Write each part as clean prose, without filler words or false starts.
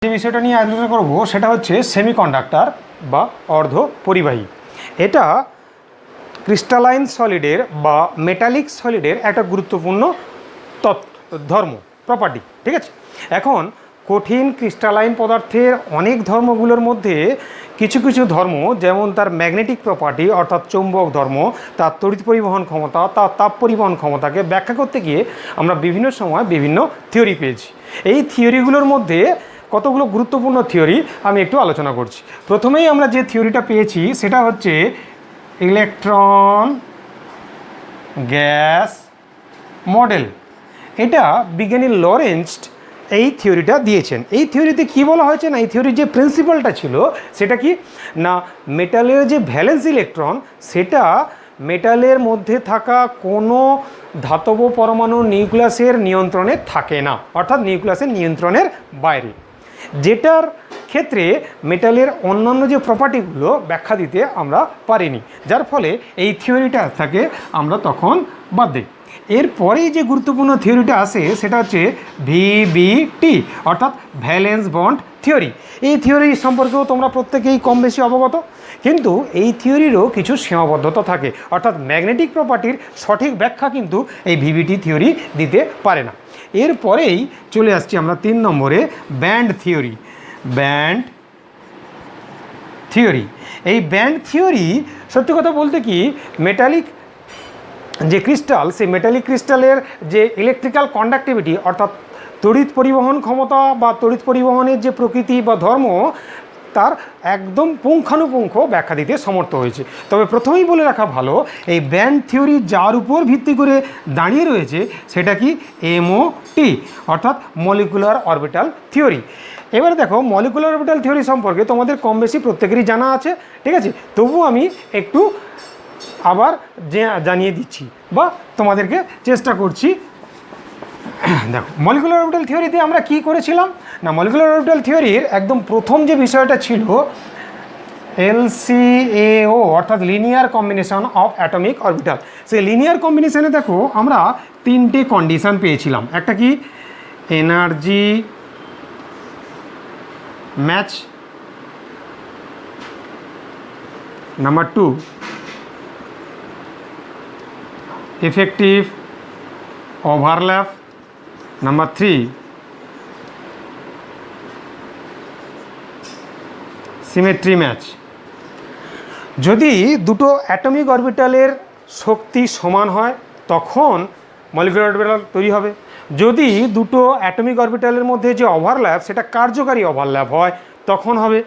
যে বিষয়টা নিয়ে আলোচনা করব সেটা হচ্ছে সেমিকন্ডাক্টর বা অর্ধ পরিবাহী। এটা ক্রিস্টালাইন সলিডের বা মেটালিক সলিডের একটা গুরুত্বপূর্ণ ধর্ম প্রপার্টি, ঠিক আছে। এখন কঠিন ক্রিস্টালাইন পদার্থের অনেক ধর্মগুলোর মধ্যে কিছু কিছু ধর্ম, যেমন তার ম্যাগনেটিক প্রপার্টি অর্থাৎ চৌম্বক ধর্ম, তার তড়িৎ পরিবহন ক্ষমতা, তার তাপ পরিবহন ক্ষমতাকে ব্যাখ্যা করতে গিয়ে আমরা বিভিন্ন সময় বিভিন্ন থিওরি পেয়েছি। এই থিওরিগুলোর মধ্যে কতগুলো গুরুত্বপূর্ণ থিওরি আমি একটু আলোচনা করছি। প্রথমেই আমরা যে থিওরিটা পেয়েছি সেটা হচ্ছে ইলেকট্রন গ্যাস মডেল। এটা বিজ্ঞানী লরেন্জ এই থিওরিটা দিয়েছেন। এই থিওরিতে কি বলা হয়েছে না, এই থিওরির যে প্রিন্সিপালটা ছিল সেটা কি না, মেটালের যে ভ্যালেন্স ইলেকট্রন সেটা মেটালের মধ্যে থাকা কোনো ধাতব পরমাণু নিউক্লিয়াসের নিয়ন্ত্রণে থাকে না, অর্থাৎ নিউক্লিয়াসের নিয়ন্ত্রণের বাইরে, যেটার ক্ষেত্রে মেটালের অন্যান্য যে প্রপার্টিগুলো ব্যাখ্যা দিতে আমরা পারিনি, যার ফলে এই থিওরিটা থেকে আমরা তখন বাদ দিই। এরপরেই যে গুরুত্বপূর্ণ থিওরিটা আসে সেটা হচ্ছে ভিবিটি অর্থাৎ ভ্যালেন্স বন্ড থিওরি। এই থিওরি সম্পর্কেও তোমরা প্রত্যেকেই কম বেশি অবগত, কিন্তু এই থিওরিরও কিছু সীমাবদ্ধতা থাকে, অর্থাৎ ম্যাগনেটিক প্রপার্টির সঠিক ব্যাখ্যা কিন্তু এই ভিবিটি থিওরি দিতে পারে না। এরপরেই চলে আসছি আমরা 3 নম্বরে ব্যান্ড থিওরি। ব্যান্ড থিওরি, এই ব্যান্ড থিওরি সত্যি কথা বলতে কি, মেটালিক যে ক্রিস্টাল, সেই মেটালিক ক্রিস্টালের যে ইলেকট্রিক্যাল কন্ডাক্টিভিটি অর্থাৎ তড়িৎ পরিবহন ক্ষমতা বা তড়িৎ পরিবহনের যে প্রকৃতি বা ধর্ম, তার একদম পুঙ্খানুপুঙ্খ ব্যাখ্যা দিতে সমর্থ হয়েছে। তবে প্রথমেই বলে রাখা ভালো, এই ব্যান্ড থিওরি যার উপর ভিত্তি করে দাঁড়িয়ে রয়েছে সেটা কি এমওটি অর্থাৎ মলিকুলার অরবিটাল থিওরি। এবারে দেখো, মলিকুলার অরবিটাল থিওরি সম্পর্কে তোমাদের কম বেশি প্রত্যেকেরই জানা আছে, ঠিক আছে। তবুও আমি একটু আবার জানিয়ে দিচ্ছি বা তোমাদেরকে চেষ্টা করছি। দেখো, মলিকুলার অরবিটাল থিওরিতে আমরা কি করেছিলাম না, মলিকুলার অরবিটাল থিওরির একদম প্রথম যে বিষয়টা ছিল LCAO অর্থাৎ linear combination of atomic orbital. সেই লিনিয়ার কম্বিনেশনে দেখো আমরা 3টে কন্ডিশন পেয়েছিলাম। একটা কি energy match, number 2 effective overlap, number 3 symmetry match. যদি দুটো অ্যাটমিক অরবিটালের শক্তি সমান হয় তখন মলিকুলার অরবিটাল তৈরি হবে। যদি দুটো অ্যাটমিক অরবিটালের মধ্যে যে ওভারল্যাপ সেটা কার্যকারী ওভারল্যাপ হয় তখন হবে।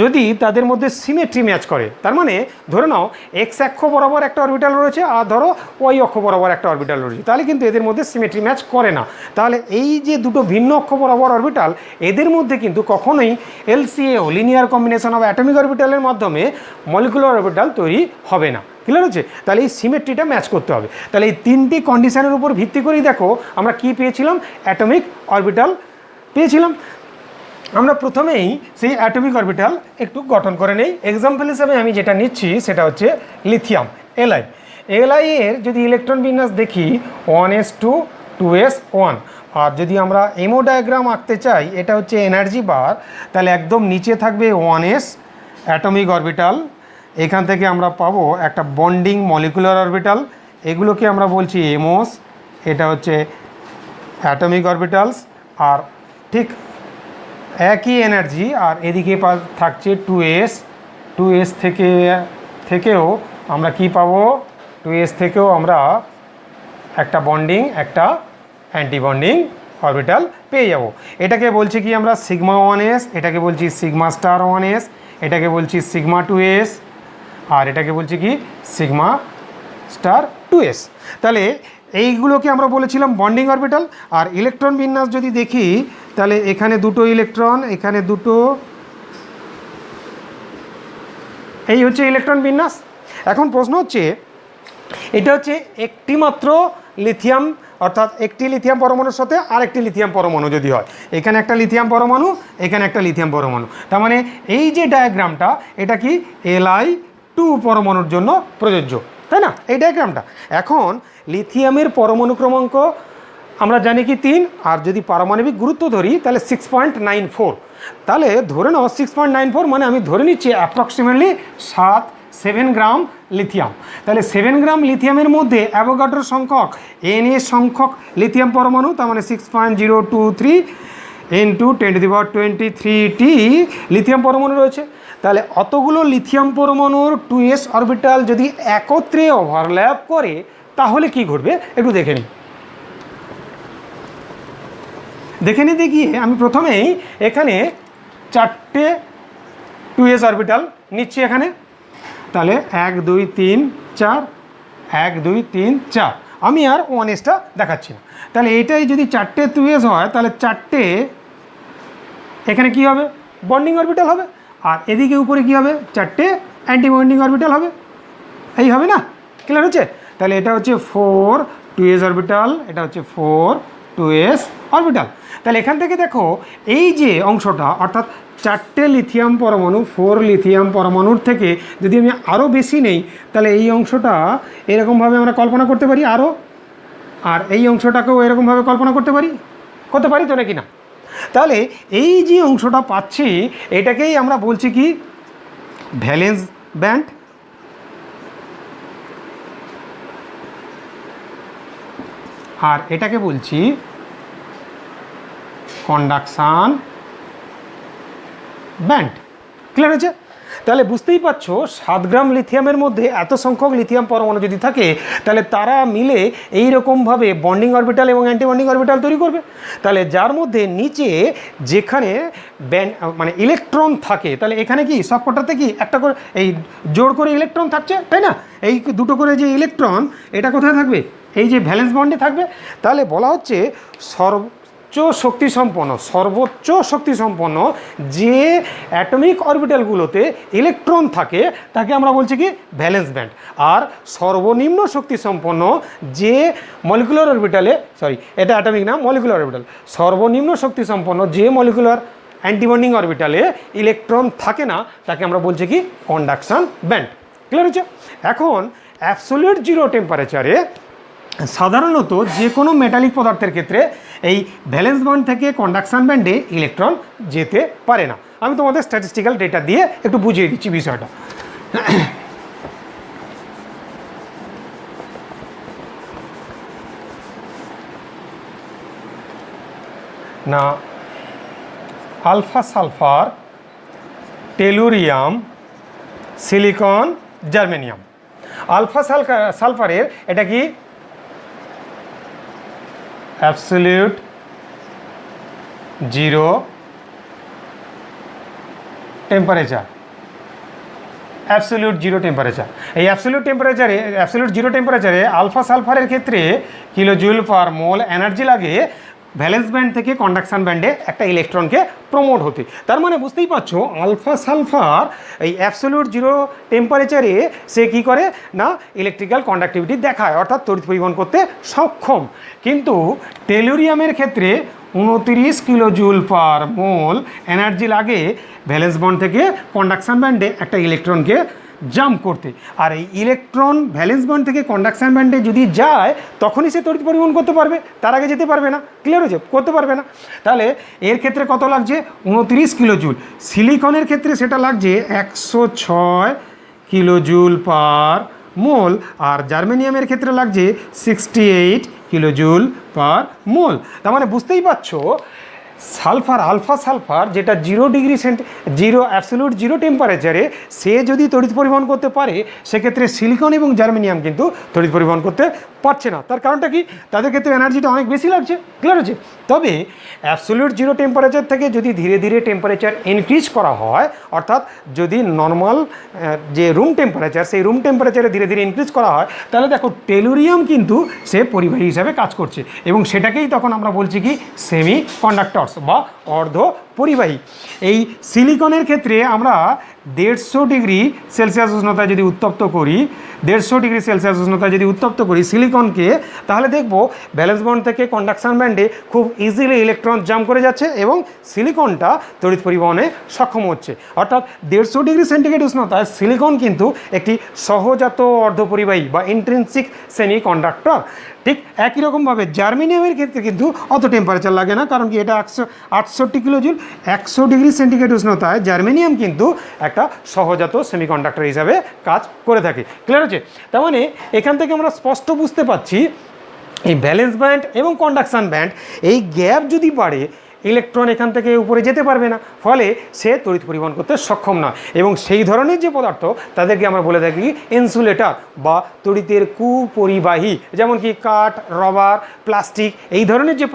যদি তাদের মধ্যে সিমেট্রি ম্যাচ করে, তার মানে ধরে নাও এক্স অক্ষ বরাবর একটা অরবিটাল রয়েছে আর ধরো ওয়াই অক্ষ বরাবর একটা অরবিটাল রয়েছে, তাহলে কিন্তু এদের মধ্যে সিমেট্রি ম্যাচ করে না। তাহলে এই যে দুটো ভিন্ন অক্ষ বরাবর অরবিটাল, এদের মধ্যে কিন্তু কখনোই LCAO linear combination of atomic অরবিটালের মাধ্যমে মলিকুলার অরবিটাল তৈরি হবে না। ক্লিয়ার হচ্ছে? তাহলে এই সিমেট্রিটা ম্যাচ করতে হবে। তাহলে এই 3টি কন্ডিশনের উপর ভিত্তি করেই দেখো আমরা কি পেয়েছিলাম, অ্যাটমিক অরবিটাল পেয়েছিলাম। আমরা প্রথমেই সেই অ্যাটমিক অরবিটাল একটু গঠন করে নেই। এক্সাম্পল হিসাবে আমি যেটা নিচ্ছি সেটা হচ্ছে লিথিয়াম Li। Li এর যদি ইলেকট্রন বিন্যাস দেখি 1s2 2s1, আর যদি আমরা এমও ডায়াগ্রাম আঁকতে চাই, এটা হচ্ছে এনার্জি বার, তাহলে একদম নিচে থাকবে 1s অ্যাটমিক অরবিটাল। এখান থেকে আমরা পাবো একটা বন্ডিং মলিকুলার অরবিটাল, এগুলোকে আমরা বলছি এমওস। এটা হচ্ছে অ্যাটমিক অরবিটালস, আর ঠিক একই এনার্জি, আর এদিকে থাকছে 2s থেকেও আমরা কি পাবো, 2s থেকেও আমরা একটা বন্ডিং একটা অ্যান্টি বন্ডিং অরবিটাল পেয়ে যাব। এটাকে বলছি কি আমরা সিগমা 1s, এটাকে বলছি সিগমা স্টার 1s, এটাকে বলছি সিগমা 2s, আর এটাকে বলছি কি সিগমা স্টার 2s। তাহলে এইগুলোকে আমরা বলেছিলাম বন্ডিং অরবিটাল। আর ইলেকট্রন বিন্যাস যদি দেখি, তাহলে এখানে দুটো ইলেকট্রন, এখানে দুটো, এই হচ্ছে ইলেকট্রন বিন্যাস। এখন প্রশ্ন হচ্ছে, এটা হচ্ছে একটি মাত্র লিথিয়াম, অর্থাৎ একটি লিথিয়াম পরমাণুর সাথে আরেকটি লিথিয়াম পরমাণু যদি হয়, এখানে একটা লিথিয়াম পরমাণু, এখানে একটা লিথিয়াম পরমাণু, তার মানে এই যে ডায়াগ্রামটা এটা কি Li2 পরমাণুর জন্য প্রযোজ্য, তাই না এই ডায়াগ্রামটা। এখন লিথিয়ামের পরমাণু ক্রমাঙ্ক আমরা জানি কি 3, আর যদি পারমাণবিক গুরুত্ব ধরি তাহলে 6.94। তাহলে ধরে নাও 6.94 মানে আমি ধরে নিচ্ছি অ্যাপ্রক্সিমেটলি 7 গ্রাম লিথিয়াম। তাহলে 7 গ্রাম লিথিয়ামের মধ্যে অ্যাভোগাড্রো সংখ্যক Na সংখ্যক লিথিয়াম পরমাণু, তার মানে 6.023 ইন্টু 10⁻23T লিথিয়াম পরমাণু রয়েছে। তাহলে অতগুলো লিথিয়াম পরমাণুর 2s অরবিটাল যদি একত্রে ওভারল্যাপ করে তাহলে কি ঘটবে একটু দেখে নিতে গিয়ে আমি প্রথমেই এখানে 4টে 2s অরবিটাল নিচ্ছি এখানে। তাহলে 1 2 3 4, 1 2 3 4, আমি আর 1sটা দেখাচ্ছি না। তাহলে এইটাই যদি 4টে 2s হয় তাহলে 4টে এখানে কি হবে, বন্ডিং অরবিটাল হবে, আর এদিকে উপরে কি হবে, 4টে অ্যান্টি বন্ডিং অরবিটাল হবে। এই হবে না, ক্লিয়ার হচ্ছে? তাহলে এটা হচ্ছে 4 2s অরবিটাল, এটা হচ্ছে 4 2s অরবিটাল। তাহলে এখান থেকে দেখো এই যে অংশটা, অর্থাৎ 4টে লিথিয়াম পরমাণু 4 লিথিয়াম পরমাণুর থেকে যদি আমি আরও বেশি নেই তাহলে এই অংশটা এরকমভাবে আমরা কল্পনা করতে পারি আরও, আর এই অংশটাকেও এরকমভাবে কল্পনা করতে পারি তো নাকি না? তাহলে এই যে অংশটা পাচ্ছি এটাকেই আমরা বলছি কি ভ্যালেন্স ব্যান্ড, আর এটাকে বলছি কন্ডাকশান ব্যান্ড। ক্লিয়ার হয়েছে? তাহলে বুঝতেই পারছো 7 গ্রাম লিথিয়ামের মধ্যে এত সংখ্যক লিথিয়াম পরমাণু যদি থাকে তাহলে তারা মিলে এই রকমভাবে বন্ডিং অরবিটাল এবং অ্যান্টি বন্ডিং অরবিটাল তৈরি করবে। তাহলে যার মধ্যে নিচে যেখানে মানে ইলেকট্রন থাকে, তাহলে এখানে কি সবকটাতে কি একটা করে এই জোড় করে ইলেকট্রন থাকছে, তাই না? এই দুটো করে যে ইলেকট্রন এটা কোথায় থাকবে, এই যে ভ্যালেন্স বন্ডে থাকবে। তাহলে বলা হচ্ছে সর্বোচ্চ শক্তি সম্পন্ন যে অ্যাটমিক অরবিটালগুলোতে ইলেকট্রন থাকে তাকে আমরা বলছি কি ভ্যালেন্স ব্যান্ড। আর সর্বনিম্ন শক্তি সম্পন্ন যে মলিকুলার অরবিটালে, এটা অ্যাটমিক না, মলিকুলার অরবিটাল, সর্বনিম্ন শক্তি সম্পন্ন যে মলিকুলার অ্যান্টিবন্ডিং অরবিটালে ইলেকট্রন থাকে না তাকে আমরা বলছি কি কন্ডাকশান ব্যান্ড। ক্লিয়ার হচ্ছে? এখন অ্যাবসোলিউট জিরো টেম্পারেচারে সাধারণত যে কোনো মেটালিক পদার্থের ক্ষেত্রে এই ভ্যালেন্স বন্ড থেকে কন্ডাকশান ব্যান্ডে ইলেকট্রন যেতে পারে না। আমি তোমাদের স্ট্যাটিস্টিক্যাল ডেটা দিয়ে একটু বুঝিয়ে দিচ্ছি বিষয়টা। না, alpha sulphur, tellurium, silicon, germanium. Alpha সালফারের এটা কি absolute zero temperature, absolute zero temperature. এই অ্যাবসলিউট জিরো টেম্পারেচারে আলফা সালফারের ক্ষেত্রে কিলোজুল পার মোল এনার্জি লাগে ভ্যালেন্স ব্যান্ড থেকে কন্ডাকশান ব্যান্ডে একটা ইলেকট্রনকে প্রমোট হতে। তার মানে বুঝতেই পারছো আলফা সালফার এই অ্যাবসলিউট জিরো টেম্পারেচারে সে কী করে না ইলেকট্রিক্যাল কন্ডাক্টিভিটি দেখায়, অর্থাৎ তড়িৎ পরিবহন করতে সক্ষম। কিন্তু টেলুরিয়ামের ক্ষেত্রে 29 কিলোজুল পার মোল এনার্জি লাগে ভ্যালেন্স বন্ড থেকে কন্ডাকশান ব্যান্ডে একটা ইলেকট্রনকে জাম্প করতে। আর এই ইলেকট্রন ভ্যালেন্স বন্ড থেকে কন্ডাকশান ব্যান্ডে যদি যায় তখনই সে তড়িৎ পরিবহন করতে পারবে, তার আগে যেতে পারবে না। ক্লিয়ার হয়েছে? করতে পারবে না। তাহলে এর ক্ষেত্রে কত লাগছে 29 কিলোজুল। সিলিকনের ক্ষেত্রে সেটা লাগছে 106 কিলোজুল পার মোল, আর জার্মেনিয়ামের ক্ষেত্রে লাগছে 68 কিলোজুল পার মোল। তার মানে বুঝতেই পারছো আলফা সালফার যেটা 0 অ্যাবসলিউট জিরো টেম্পারেচারে সে যদি তড়িৎ পরিবহন করতে পারে, সেক্ষেত্রে সিলিকন এবং জার্মেনিয়াম কিন্তু তড়িৎ পরিবহন করতে পারছে না। তার কারণটা কি? তাদের ক্ষেত্রে এনার্জিটা অনেক বেশি লাগছে। ক্লিয়ার হচ্ছে? তবে অ্যাবসলিউট জিরো টেম্পারেচার থেকে যদি ধীরে ধীরে টেম্পারেচার ইনক্রিজ করা হয়, অর্থাৎ যদি নর্মাল যে রুম টেম্পারেচার সেই রুম টেম্পারেচারে ধীরে ধীরে ইনক্রিজ করা হয়, তাহলে দেখো টেলুরিয়াম কিন্তু সে পরিবাহী হিসাবে কাজ করছে, এবং সেটাকেই তখন আমরা বলছি কি সেমি কন্ডাক্টরস বা অর্ধ পরিবাহী। এই সিলিকনের ক্ষেত্রে আমরা 150 ডিগ্রি সেলসিয়াস উষ্ণতায় যদি উত্তপ্ত করি, 150 ডিগ্রি সেলসিয়াস উষ্ণতায় যদি উত্তপ্ত করি সিলিকনকে, তাহলে দেখব ভ্যালেন্স বন্ড থেকে কন্ডাকশন ব্যান্ডে খুব ইজিলি ইলেকট্রন জাম্প করে যাচ্ছে এবং সিলিকনটা তড়িৎ পরিবহনে সক্ষম হচ্ছে। অর্থাৎ 150 ডিগ্রি সেন্টিগ্রেড উষ্ণতায় সিলিকন কিন্তু একটি সহজাত অর্ধপরিবাহী বা ইন্ট্রিনসিক সেমি কন্ডাক্টর। ঠিক একই রকমভাবে জার্মেনিয়ামের ক্ষেত্রে কিন্তু অত টেম্পারেচার লাগে না, কারণ কি এটা 168 কিলো জুল। 100 ডিগ্রি সেন্টিগ্রেড উষ্ণতায় জার্মেনিয়াম কিন্তু একটা সহজাত সেমিকন্ডাক্টর হিসাবে কাজ করে থাকে। ক্লিয়ার হচ্ছে? তার মানে এখান থেকে আমরা স্পষ্ট বুঝতে পারছি এই ভ্যালেন্স ব্যান্ড এবং কন্ডাকশান ব্যান্ড, এই গ্যাপ যদি বাড়ে ইলেকট্রন এখান থেকে উপরে যেতে পারবে না, ফলে সে তড়িৎ পরিবহন করতে সক্ষম না। এবং সেই ধরনের যে পদার্থ তাদেরকে আমরা বলে থাকি ইনসুলেটর বা তড়িতের কুপরিবাহী, যেমন কি কাঠ, রবার, প্লাস্টিক, এই ধরনের যে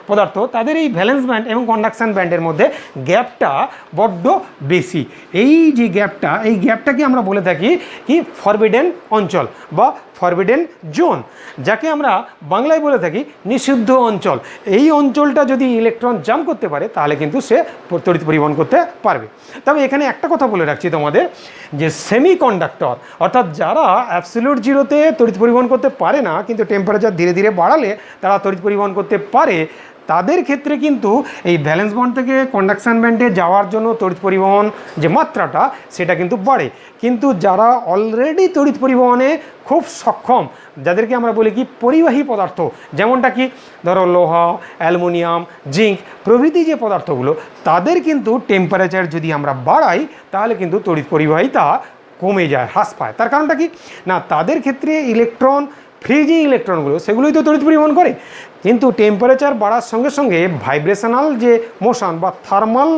পদার্থ তাদের এই ভ্যালেন্স ব্যান্ড এবং কন্ডাকশান ব্যান্ডের মধ্যে গ্যাপটা বড্ড বেশি। এই যে গ্যাপটা, এই গ্যাপটাকে আমরা বলে থাকি কি ফরবিডেন অঞ্চল বা ফরবিডেন জোন, যাকে আমরা বাংলায় বলে থাকি নিষিদ্ধ অঞ্চল। এই অঞ্চলটা যদি ইলেকট্রন জাম্প করতে পারে তাহলে কিন্তু সে তড়িৎ পরিবহন করতে পারবে। তবে এখানে একটা কথা বলে রাখছি তোমাদের, যে সেমি কন্ডাক্টর অর্থাৎ যারা অ্যাবসলিউট জিরোতে তড়িৎ পরিবহন করতে পারে না, কিন্তু টেম্পারেচার ধীরে ধীরে বাড়ালে তারা তড়িৎ পরিবহন করতে পারে, তাদের ক্ষেত্রে কিন্তু এই ভ্যালেন্স বন্ড থেকে কন্ডাকশান ব্যান্ডে যাওয়ার জন্য তড়িৎ পরিবহন যে মাত্রাটা সেটা কিন্তু বাড়ে। কিন্তু যারা অলরেডি তড়িৎ পরিবহনে খুব সক্ষম, যাদেরকে আমরা বলি কি পরিবাহী পদার্থ, যেমনটা কি ধরো লোহা, অ্যালুমিনিয়াম, জিঙ্ক প্রভৃতি যে পদার্থগুলো, তাদের কিন্তু টেম্পারেচার যদি আমরা বাড়াই তাহলে কিন্তু তড়িৎ পরিবাহিতা কমে যায়, হ্রাস পায়। তার কারণটা কি না, তাদের ক্ষেত্রে ইলেকট্রন ফ্রি যে ইলেকট্রনগুলো সেগুলোই তো তড়িৎ পরিবহন করে, কিন্তু টেম্পারেচার বাড়ার সঙ্গে সঙ্গে ভাইব্রেশনাল যে মোশন বা থার্মাল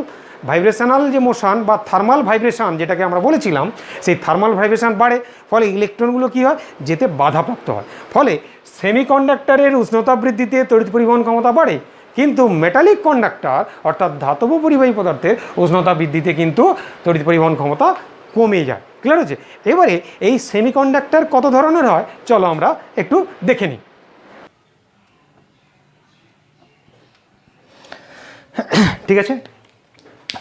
ভাইব্রেশনাল যে মোশন বা থার্মাল ভাইব্রেশন যেটাকে আমরা বলেছিলাম, সেই থার্মাল ভাইব্রেশন বাড়ে, ফলে ইলেকট্রনগুলো কী হয়, যেতে বাধাপ্রাপ্ত হয়। ফলে সেমিকন্ডাক্টরের উষ্ণতা বৃদ্ধিতে তড়িৎ পরিবহন ক্ষমতা বাড়ে, কিন্তু মেটালিক কন্ডাক্টর অর্থাৎ ধাতব পরিবাহী পদার্থের উষ্ণতা বৃদ্ধিতে কিন্তু তড়িৎ পরিবহন ক্ষমতা কমে যায়। ক্লিয়ার হচ্ছে? এবারে এই সেমিকন্ডাক্টর কত ধরনের হয় চলো আমরা একটু দেখে নিই। ঠিক আছে,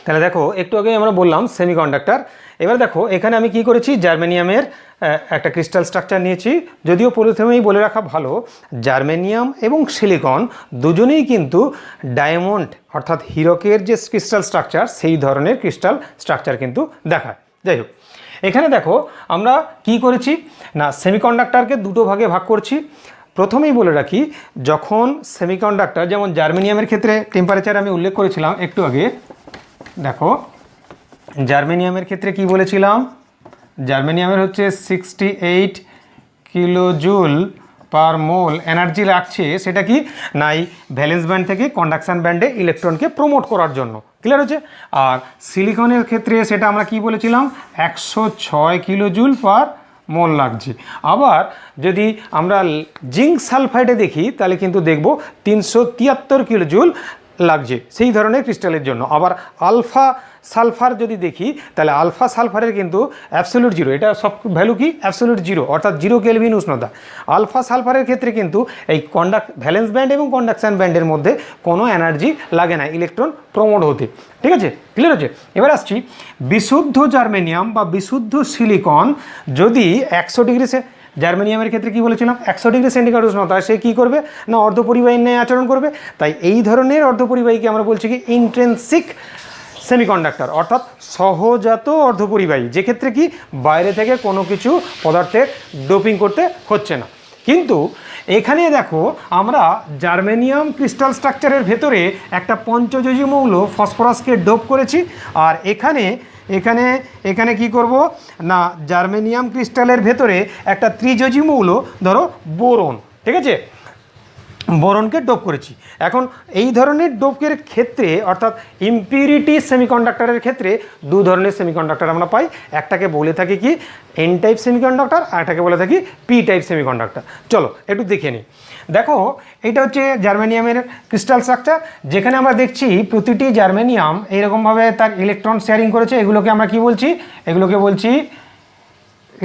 তাহলে দেখো একটু আগে আমরা বললাম সেমিকন্ডাক্টর। এবার দেখো এখানে আমি কি করেছি, জার্মেনিয়ামের একটা ক্রিস্টাল স্ট্রাকচার নিয়েছি। যদিও প্রথমেই বলে রাখা ভালো, জার্মেনিয়াম এবং সিলিকন দুজনেই কিন্তু ডায়মন্ড অর্থাৎ হীরকের যে ক্রিস্টাল স্ট্রাকচার সেই ধরনের ক্রিস্টাল স্ট্রাকচার কিন্তু দেখায়। যাই হোক, এখানে দেখো আমরা কি করেছি না, সেমিকন্ডাক্টরকে দুটো ভাগে ভাগ করছি। প্রথমেই বলে রাখি, যখন সেমিকন্ডাক্টর যেমন জার্মেনিয়ামের ক্ষেত্রে টেম্পারেচার আমি উল্লেখ করেছিলাম একটু আগে, দেখো জার্মেনিয়ামের ক্ষেত্রে কি বলেছিলাম, জার্মেনিয়ামের হচ্ছে 68 kilo joule per mole energy লাগছে। সেটা কি না, এই ভ্যালেন্স ব্যান্ড থেকে কন্ডাকশান ব্যান্ডে ইলেকট্রনকে প্রমোট করার জন্য। ক্লিয়ার হচ্ছে? আর সিলিকনের ক্ষেত্রে সেটা আমরা কি বলেছিলাম, 106 কিলো জুল পার মোল লাগছে। আবার যদি আমরা জিঙ্ক সালফাইডে দেখি তাহলে কিন্তু দেখব 373 কিলো জুল লাগছে সেই ধরনের ক্রিস্টালের জন্য। আবার আলফা সালফার যদি দেখি তাহলে আলফা সালফারের কিন্তু অ্যাবসলিউট জিরো, এটা সব ভ্যালু কি অ্যাবসলিউট জিরো অর্থাৎ 0 কেলভিন উষ্ণতা। আলফা সালফারের ক্ষেত্রে কিন্তু এই ভ্যালেন্স ব্যান্ড এবং কন্ডাকশান ব্যান্ডের মধ্যে কোনো এনার্জি লাগে না ইলেকট্রন প্রমোট হতে। ঠিক আছে, ক্লিয়ার হচ্ছে? এবার আসছি বিশুদ্ধ জার্মেনিয়াম বা বিশুদ্ধ সিলিকন যদি 100 ডিগ্রি জার্মেনিয়ামের ক্ষেত্রে কি বলেছিলাম, 100 ডিগ্রি সেন্টিগ্রেড উষ্ণতায় সে কী করবে না, অর্ধপরিবাহীর ন্যায় আচরণ করবে। তাই এই ধরনের অর্ধপরিবাহীকে আমরা বলছি কি ইন্ট্রিনসিক সেমিকন্ডাক্টর অর্থাৎ সহজাত অর্ধপরিবাহী, যেক্ষেত্রে কি বাইরে থেকে কোনো কিছু পদার্থের ডোপিং করতে হচ্ছে না। কিন্তু এখানে দেখো আমরা জার্মেনিয়াম ক্রিস্টাল স্ট্রাকচারের ভেতরে একটা পঞ্চযোজী মৌল ফসফরাসকে ডোপ করেছি, আর এখানে এখানে এখানে কি করব না, জার্মেনিয়াম ক্রিস্টালের ভেতরে একটা ত্রিযোজী মৌল ধরো বোরন, ঠিক আছে, বোরনকে ডোপ করেছি। এখন এই ধরনের ডোপের ক্ষেত্রে অর্থাৎ ইম্পিউরিটি সেমিকন্ডাক্টরের ক্ষেত্রে দু ধরনের সেমিকন্ডাক্টর আমরা পাই। একটাকে বলে থাকি কি এন টাইপ সেমিকন্ডাক্টর, আর একটাকে বলে থাকি পি টাইপ সেমিকন্ডাক্টর। চলো একটু দেখে নিই। দেখো এটা হচ্ছে জার্মেনিয়ামের ক্রিস্টাল স্ট্রাকচার, যেখানে আমরা দেখছি প্রতিটি জার্মেনিয়াম এইরকমভাবে তার ইলেকট্রন শেয়ারিং করেছে। এগুলোকে আমরা কি বলছি, এগুলোকে বলছি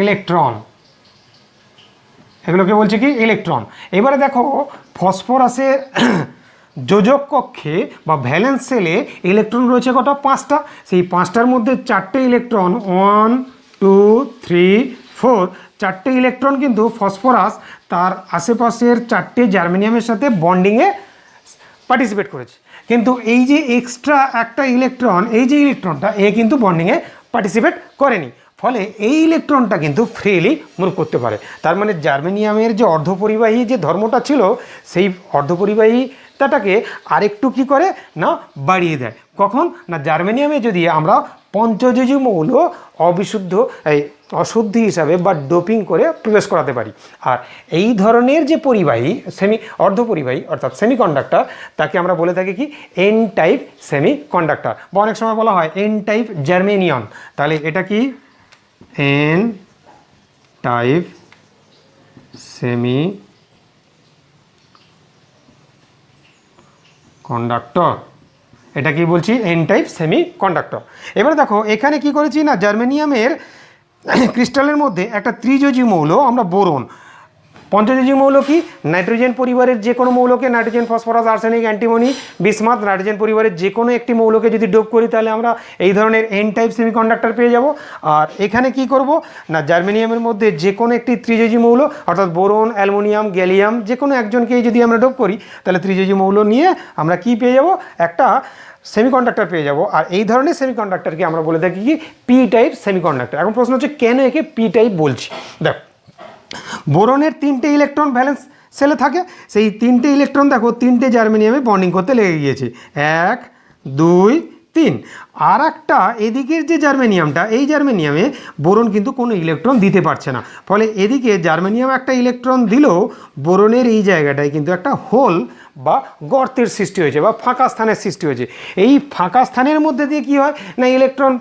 ইলেকট্রন, এগুলোকে বলছি কি ইলেকট্রন। এবারে দেখো ফসফরাসের যোজক কক্ষে বা ভ্যালেন্স সেলে ইলেকট্রন রয়েছে কটা? 5টা। সেই 5টার মধ্যে 4টে ইলেকট্রন 1 2 3 4 4টে ইলেকট্রন কিন্তু ফসফরাস তার আশেপাশের 4টে জার্মেনিয়ামের সাথে বন্ডিংয়ে পার্টিসিপেট করেছে। কিন্তু এই যে এক্সট্রা একটা ইলেকট্রন, এই যে ইলেকট্রনটা এ কিন্তু বন্ডিংয়ে পার্টিসিপেট করেনি, ফলে এই ইলেকট্রনটা কিন্তু ফ্রিলি মুভ করতে পারে। তার মানে জার্মেনিয়ামের যে অর্ধপরিবাহী যে ধর্মটা ছিল, সেই অর্ধপরিবাহিতাটাকে আরেকটু কি করে না বাড়িয়ে দেয়। কখন না জার্মেনিয়ামে যদি আমরা পঞ্চযোজী মৌল অশুদ্ধি হিসাবে বা ডোপিং করে প্রবেশ করাতে পারি। আর এই ধরনের যে পরিবাহী অর্ধপরিবাহী অর্থাৎ সেমিকন্ডাক্টর, তাকে আমরা বলে থাকি কি এন টাইপ সেমিকন্ডাক্টর, বা অনেক সময় বলা হয় এন টাইপ জার্মেনিয়ন। তাহলে এটা কি এন টাইপ সেমিকন্ডাক্টর, এটা কি বলছি এন টাইপ সেমিকন্ডাক্টর। এবারে দেখো এখানে কি করেছি না জার্মেনিয়ামের ক্রিস্টালের মধ্যে একটা ত্রিযোজী মৌল আমরা বোরন, পঞ্চযোজী মৌল কি নাইট্রোজেন পরিবারের যে কোনো মৌলকে, nitrogen phosphorus arsenic antimony bismuth, nitrogen পরিবারের যে কোনো একটি মৌলকে যদি ডোপ করি তাহলে আমরা এই ধরনের এন টাইপ সেমিকন্ডাক্টর পেয়ে যাব। আর এখানে কি করব না জার্মেনিয়ামের মধ্যে যে কোনো একটি ত্রিযোজী মৌল অর্থাৎ বোরন, অ্যালুমিনিয়াম, গ্যালিয়াম যে কোনো একজনকেই যদি আমরা ডোপ করি তাহলে ত্রিযোজী মৌল নিয়ে আমরা কি পেয়ে যাব? একটা সেমিকন্ডাক্টর পেয়ে যাব। আর এই ধরনের সেমিকন্ডাক্টরকে আমরা বলে থাকি কি পি টাইপ সেমিকন্ডাক্টর। এখন প্রশ্ন হচ্ছে কেন একে পি টাইপ বলছি? দেখো বোরনের 3টে ইলেকট্রন ভ্যালেন্স সেলে থাকে, সেই 3টে ইলেকট্রন দেখো 3টে জার্মেনিয়ামে বন্ডিং করতে লেগে গিয়েছে, 1 2 3। আর একটা এদিকের যে জার্মেনিয়ামটা, এই জার্মেনিয়ামে বোরন কিন্তু কোনো ইলেকট্রন দিতে পারছে না, ফলে এদিকে জার্মেনিয়াম একটা ইলেকট্রন দিলেও বোরনের এই জায়গাটায় কিন্তু একটা হোল বা গর্তের সৃষ্টি হয়েছে বা ফাঁকা স্থানের সৃষ্টি হয়েছে। এই ফাঁকা স্থানের মধ্যে দিয়ে কি হয় না ইলেকট্রন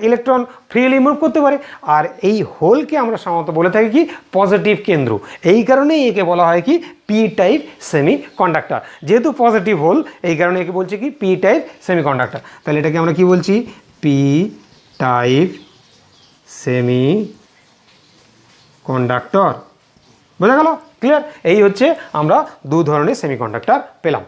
ইলেকট্রন ফ্রিলি মুভ করতে পারে। আর এই হোলকে আমরা সাধারণত বলে থাকি কি পজিটিভ কেন্দ্র। এই কারণেই একে বলা হয় কি পি টাইপ সেমিকন্ডাক্টর। যেহেতু পজিটিভ হোল, এই কারণে একে বলছি কি পি টাইপ সেমিকন্ডাক্টর। তাহলে এটাকে আমরা কি বলছি? P type semiconductor. বোঝা গেল? ক্লিয়ার? এই হচ্ছে আমরা দু ধরনের সেমিকন্ডাক্টর পেলাম।